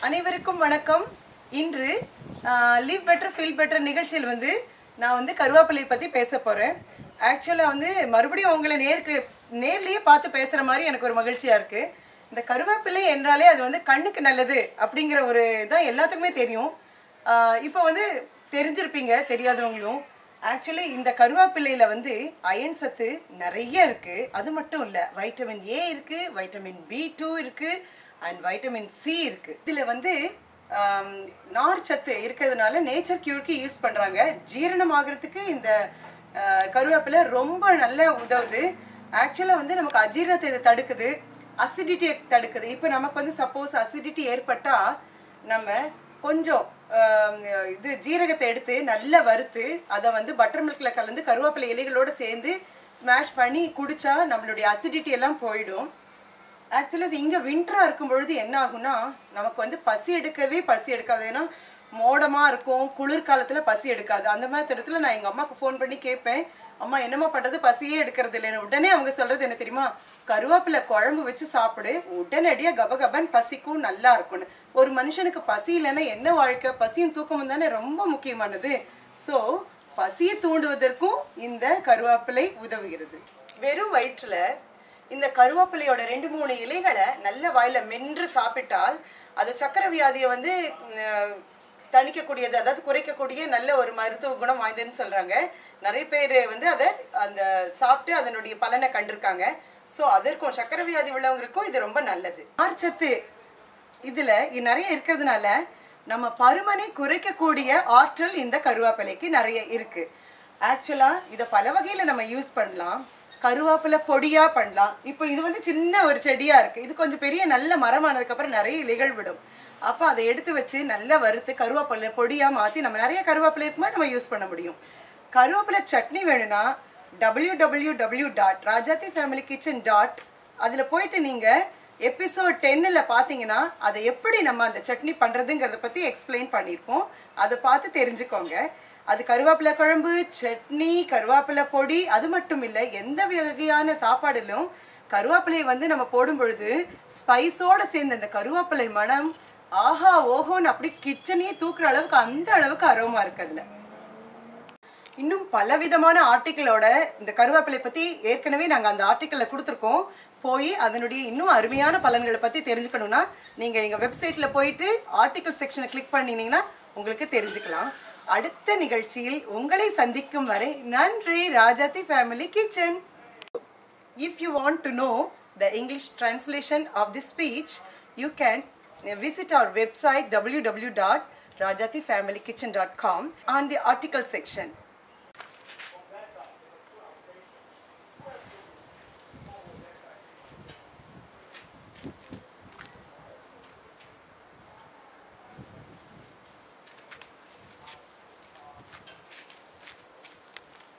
அனைவருக்கும் வணக்கம். இன்று லிவ் பெட்டர் ஃபீல் பெட்டர் நிகழ்ச்சியில் நான் கருவேப்பிலை பற்றி பேச போகிறேன். ஆக்சுவலாக மறுபடியும் உங்களை நேர்லேயே பார்த்து பேசுகிற மாதிரி எனக்கு ஒரு மகிழ்ச்சியாக இருக்குது. இந்த கருவேப்பிலை என்றாலே அது கண்ணுக்கு நல்லது அப்படிங்கிற ஒரு தான் எல்லாத்துக்குமே தெரியும். இப்போ தெரிஞ்சிருப்பீங்க தெரியாதவங்களும். ஆக்சுவலி இந்த கருவேப்பிலையில் அயன் சத்து நிறைய இருக்குது. அது மட்டும் இல்லை, வைட்டமின் ஏ இருக்குது, வைட்டமின் B2 இருக்குது அண்ட் வைட்டமின் சி இருக்குது. இதில் நார் சத்து இருக்கிறதுனால நேச்சர் கியூருக்கு யூஸ் பண்ணுறாங்க. ஜீரணமாகறதுக்கு இந்த கருவேப்பிலை ரொம்ப நல்ல உதவுது. ஆக்சுவலாக நமக்கு அஜீரணத்தை இது தடுக்குது, அசிடிட்டியை தடுக்குது. இப்போ நமக்கு சப்போஸ் அசிடிட்டி ஏற்பட்டால் நம்ம கொஞ்சம் ஜீரகத்தை எடுத்து நல்லா வறுத்து அதை பட்டர் மில்கில் கலந்து கருவேப்பிலை இலைகளோடு சேர்ந்து ஸ்மாஷ் பண்ணி குடித்தா நம்மளுடைய அசிடிட்டி எல்லாம் போயிடும். ஆக்சுவலாக இங்கே வின்டராக இருக்கும் பொழுது என்ன ஆகும்னா நமக்கு பசி எடுக்காது. ஏன்னா மோடமாக இருக்கும், குளிர்காலத்தில் பசி எடுக்காது. அந்த மாதிரி இடத்துல நான் எங்கள் அம்மாவுக்கு ஃபோன் பண்ணி கேட்பேன், அம்மா என்னம்மா பண்ணுறது, பசியே எடுக்கிறது இல்லைன்னு. உடனே அவங்க சொல்கிறது என்ன தெரியுமா, கருவேப்பிலை குழம்பு வச்சு சாப்பிடு, உடனடியாக கபகபன் பசிக்கும், நல்லா இருக்கும்னு. ஒரு மனுஷனுக்கு பசி இல்லைன்னா என்ன வாழ்க்கை? பசியும் தூக்கமும் தானே ரொம்ப முக்கியமானது. ஸோ பசியை தூண்டுவதற்கும் இந்த கருவேப்பிலை உதவுகிறது. வெறும் வயிற்றில் இந்த கருவேப்பிலையோட 2-3 இலைகளை நல்ல வாயில மென்று சாப்பிட்டால் அது சக்கரை வியாதியை தணிக்கக்கூடியது, அதாவது குறைக்கக்கூடிய நல்ல ஒரு மருத்துவ குணம் வாய்ந்ததுன்னு சொல்றாங்க. நிறைய பேர் அதை அந்த சாப்பிட்டு அதனுடைய பலனை கண்டிருக்காங்க. ஸோ அதற்கும் சக்கரை வியாதி உள்ளவங்களுக்கும் இது ரொம்ப நல்லது. நார்ச்சத்து இதுல நிறைய இருக்கிறதுனால நம்ம பருமனை குறைக்கக்கூடிய ஆற்றல் இந்த கருவேப்பிலைக்கு நிறைய இருக்கு. ஆக்சுவலா இதை பல வகையில நம்ம யூஸ் பண்ணலாம். கருவேப்பிலை பொடியா பண்ணலாம். இப்போ இது சின்ன ஒரு செடியா இருக்கு. இது கொஞ்சம் பெரிய நல்ல மரமானதுக்கு அப்புறம் நிறைய இலைகள் விடும். அப்போ அதை எடுத்து வச்சு நல்லா வறுத்து கருவேப்பிலை பொடியா மாற்றி நம்ம நிறைய கருவேப்பிலை இருக்கும்போது நம்ம யூஸ் பண்ண முடியும். கருவேப்பிலை சட்னி வேணும்னா www.rajathifamilykitchen. அதில் போயிட்டு நீங்கள் எபிசோட் 10ல் பார்த்தீங்கன்னா அதை எப்படி நம்ம அந்த சட்னி பண்ணுறதுங்கிறத பற்றி எக்ஸ்பிளைன் பண்ணியிருப்போம். அதை பார்த்து தெரிஞ்சுக்கோங்க. அது கருவேப்பிலை குழம்பு, சட்னி, கருவேப்பிலை பொடி, அது மட்டும் இல்லை, எந்த வகையான சாப்பாடிலும் கருவேப்பிலையை நம்ம போடும் பொழுது ஸ்பைஸோடு சேர்ந்த அந்த கருவேப்பிலை மனம் ஆஹா ஓஹோன்னு அப்படி கிச்சனையே தூக்குற அளவுக்கு அந்த அளவுக்கு அரோமா இருக்குதுல. இன்னும் பலவிதமான ஆர்டிக்கிளோட இந்த கருவேப்பிலை பற்றி ஏற்கனவே நாங்கள் அந்த ஆர்டிக்கிளில் கொடுத்துருக்கோம். போய் அதனுடைய இன்னும் அருமையான பலன்களை பற்றி தெரிஞ்சுக்கணுன்னா நீங்கள் எங்கள் வெப்சைட்டில் போயிட்டு ஆர்டிக்கிள் செக்ஷனை கிளிக் பண்ணினீங்கன்னா உங்களுக்கு தெரிஞ்சுக்கலாம். அடுத்த நிகழ்ச்சியில் உங்களை சந்திக்கும் வரை நன்றி. Rajathi family kitchen. If you want to know the English translation of this speech, you can visit our website www.rajathifamilykitchen.com on the article section.